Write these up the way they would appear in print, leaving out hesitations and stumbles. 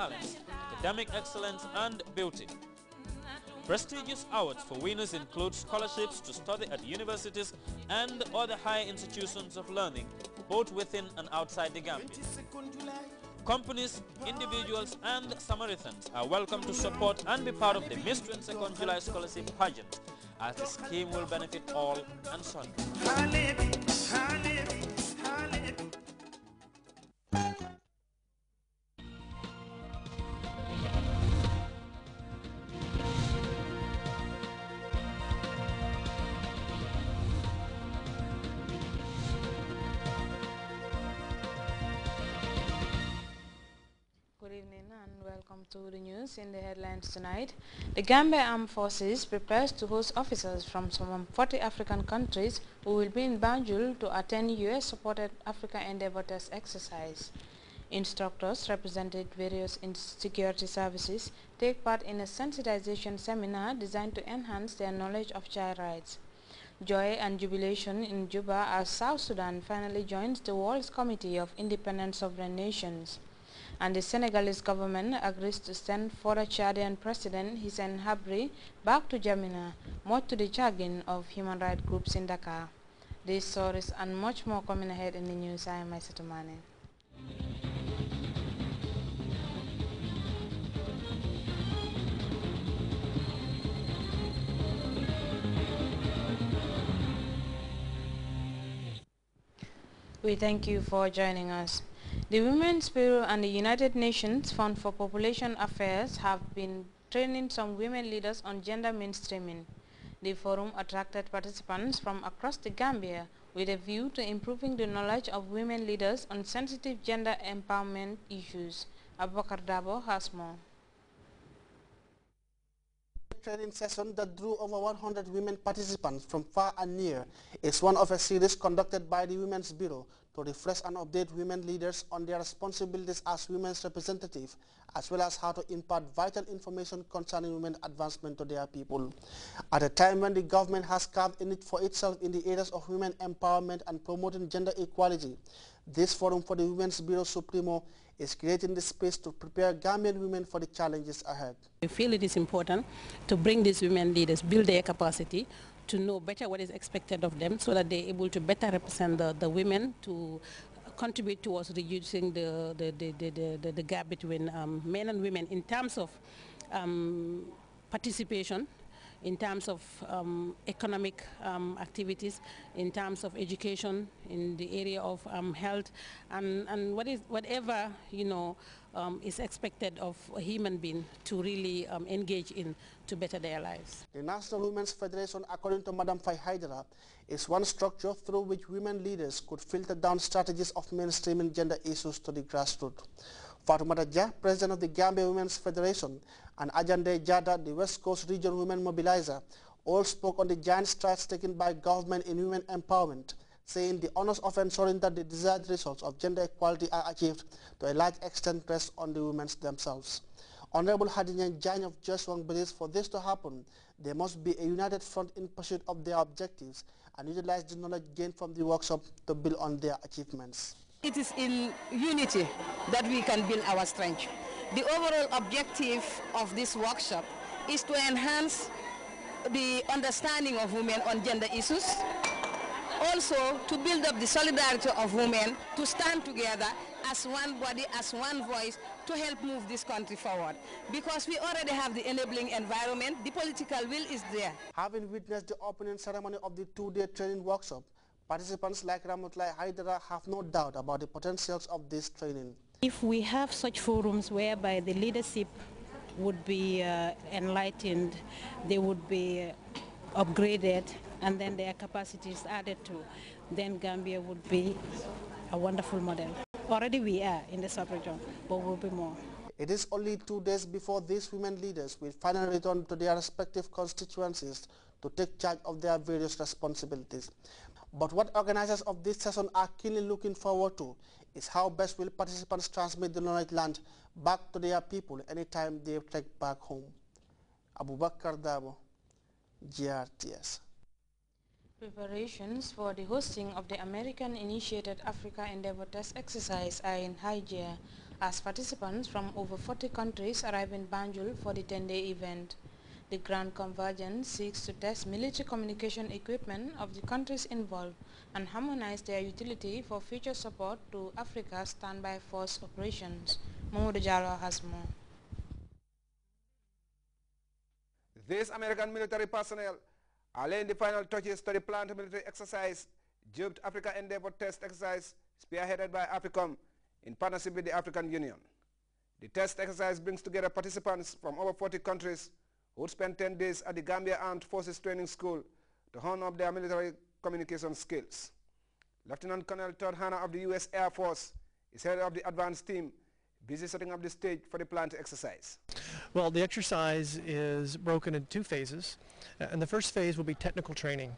talents, academic excellence, and beauty. Prestigious awards for winners include scholarships to study at universities and other higher institutions of learning, both within and outside the Gambia. Companies, individuals, and Samaritans are welcome to support and be part of the Miss 22nd July Scholarship Pageant, as the scheme will benefit all and sundry. Welcome to the news. In the headlines tonight, the Gambia Armed Forces prepares to host officers from some 40 African countries who will be in Banjul to attend US-supported Africa Endeavour Test exercise. Instructors represented various security services take part in a sensitization seminar designed to enhance their knowledge of child rights. Joy and jubilation in Juba as South Sudan finally joins the World Committee of Independent Sovereign Nations. And the Senegalese government agrees to send former Chadian President Hissène Habré back to Jamina, much to the chagrin of human rights groups in Dakar. These stories and much more coming ahead in the news. I am Aissatou Mane. We thank you for joining us. The Women's Bureau and the United Nations Fund for Population Affairs have been training some women leaders on gender mainstreaming. The forum attracted participants from across the Gambia with a view to improving the knowledge of women leaders on sensitive gender empowerment issues. Abubakar Dabo has more. Training session that drew over 100 women participants from far and near is one of a series conducted by the Women's Bureau to refresh and update women leaders on their responsibilities as women's representatives, as well as how to impart vital information concerning women advancement to their people. At a time when the government has carved a niche for itself in the areas of women empowerment and promoting gender equality, this forum for the Women's Bureau Supremo is creating the space to prepare Gambian women for the challenges ahead. We feel it is important to bring these women leaders, build their capacity to know better what is expected of them so that they're able to better represent the women, to contribute towards reducing the gap between men and women in terms of participation, in terms of economic activities, in terms of education, in the area of health, and whatever is expected of a human being to really engage in to better their lives. The National Women's Federation, according to Madam Fai Haidara, is one structure through which women leaders could filter down strategies of mainstreaming gender issues to the grassroots. Fatoumata Jah, President of the Gambia Women's Federation, and Ajande Jada, the West Coast Region Women Mobilizer, all spoke on the giant strides taken by government in women empowerment, saying the onus of ensuring that the desired results of gender equality are achieved to a large extent rests on the women themselves. Honorable Hadinyan Jany of Jeswang believes for this to happen, there must be a united front in pursuit of their objectives and utilize the knowledge gained from the workshop to build on their achievements. It is in unity that we can build our strength. The overall objective of this workshop is to enhance the understanding of women on gender issues, also to build up the solidarity of women to stand together as one body, as one voice, to help move this country forward. Because we already have the enabling environment, the political will is there. Having witnessed the opening ceremony of the two-day training workshop, participants like Ramutlai Haidara have no doubt about the potentials of this training. If we have such forums whereby the leadership would be enlightened, they would be upgraded, and then their capacities added to, then Gambia would be a wonderful model. Already we are in the sub-region, but we'll be more. It is only 2 days before these women leaders will finally return to their respective constituencies to take charge of their various responsibilities. But what organizers of this session are keenly looking forward to is how best will participants transmit the knowledge learned back to their people anytime they trek back home. Abubakar Dabo, GRTS. Preparations for the hosting of the American-initiated Africa Endeavour Test exercise are in high gear as participants from over 40 countries arrive in Banjul for the 10-day event. The Grand Convergence seeks to test military communication equipment of the countries involved and harmonize their utility for future support to Africa's standby force operations. Mamoudou Diallo has more. These American military personnel are laying the final touches to the planned military exercise, Dubbed Africa Endeavour Test Exercise, spearheaded by AFRICOM in partnership with the African Union. The test exercise brings together participants from over 40 countries who would spend 10 days at the Gambia Armed Forces Training School to hone up their military communication skills. Lieutenant Colonel Todd Hanna of the U.S. Air Force is head of the advanced team, busy setting up the stage for the planned exercise. Well, the exercise is broken into two phases, and the first phase will be technical training.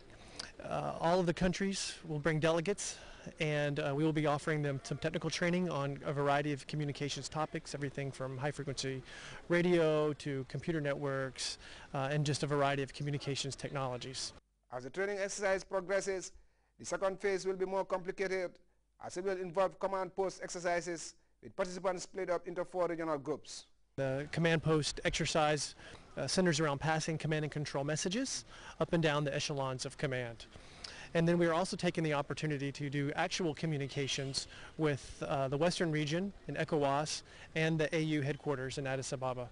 All of the countries will bring delegates, and we will be offering them some technical training on a variety of communications topics, everything from high-frequency radio to computer networks, and just a variety of communications technologies. As the training exercise progresses, the second phase will be more complicated, as it will involve command post exercises with participants split up into 4 regional groups. The command post exercise centers around passing command and control messages up and down the echelons of command. And then we are also taking the opportunity to do actual communications with the Western region in ECOWAS and the AU headquarters in Addis Ababa.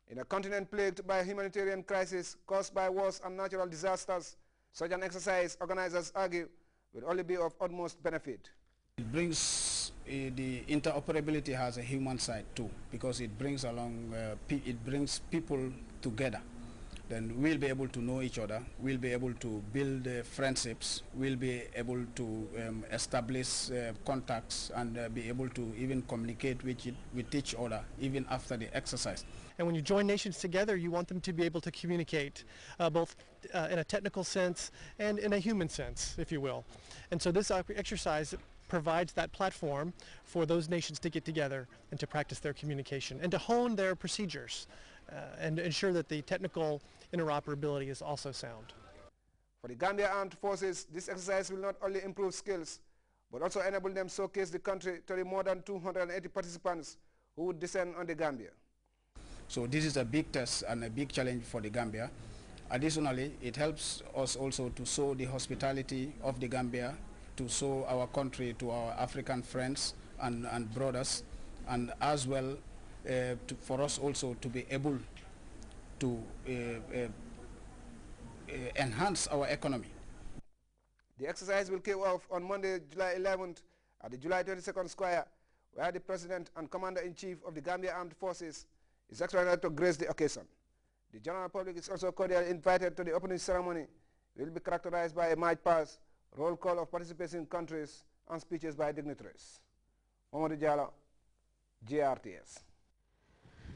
In a continent plagued by humanitarian crisis caused by wars and natural disasters, such an exercise, organizers argue, will only be of utmost benefit. It brings the interoperability has a human side too, because it brings along it brings people together. Then we'll be able to know each other, we'll be able to build friendships, we'll be able to establish contacts and be able to even communicate with each other even after the exercise. And when you join nations together, you want them to be able to communicate both in a technical sense and in a human sense, if you will. And so this exercise provides that platform for those nations to get together and to practice their communication and to hone their procedures and ensure that the technical interoperability is also sound. For the Gambia Armed Forces, this exercise will not only improve skills, but also enable them to showcase the country to the more than 280 participants who would descend on the Gambia. So this is a big test and a big challenge for the Gambia. Additionally, it helps us also to show the hospitality of the Gambia, to show our country to our African friends and brothers, and as well for us also to be able to enhance our economy. The exercise will kick off on Monday, July 11th at the July 22nd Square, where the President and Commander-in-Chief of the Gambia Armed Forces is expected to grace the occasion. The general public is also cordially invited to the opening ceremony. It will be characterized by a march past, roll call of participating countries, and speeches by dignitaries. Mamoudou Diallo, GRTS.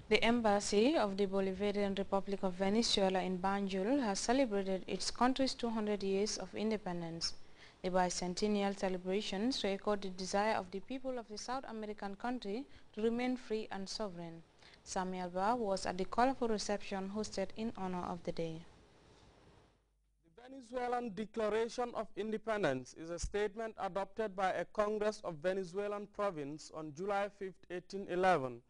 The Embassy of the Bolivarian Republic of Venezuela in Banjul has celebrated its country's 200 years of independence. The bicentennial celebrations record the desire of the people of the South American country to remain free and sovereign. Samuel Ba was at the colorful reception hosted in honor of the day. The Venezuelan Declaration of Independence is a statement adopted by a Congress of Venezuelan province on July 5, 1811,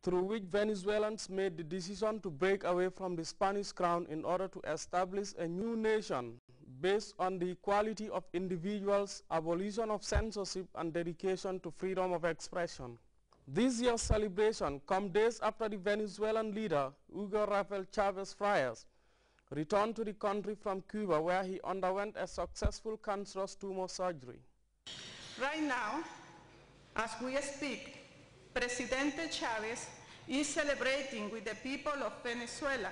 through which Venezuelans made the decision to break away from the Spanish crown in order to establish a new nation based on the equality of individuals, abolition of censorship, and dedication to freedom of expression. This year's celebration comes days after the Venezuelan leader, Hugo Rafael Chavez Frias, returned to the country from Cuba, where he underwent a successful cancerous tumor surgery. Right now, as we speak, Presidente Chavez is celebrating with the people of Venezuela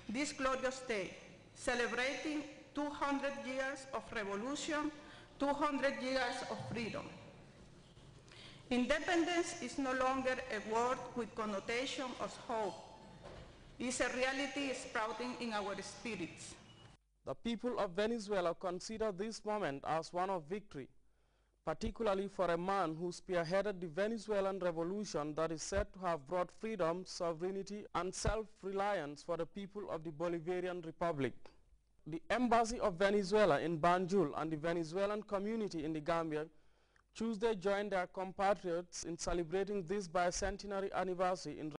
this glorious day, celebrating 200 years of revolution, 200 years of freedom. Independence is no longer a word with connotation of hope. It's a reality sprouting in our spirits. The people of Venezuela consider this moment as one of victory, particularly for a man who spearheaded the Venezuelan revolution that is said to have brought freedom, sovereignty, and self-reliance for the people of the Bolivarian Republic. The Embassy of Venezuela in Banjul and the Venezuelan community in the Gambia Tuesday joined their compatriots in celebrating this bicentenary anniversary in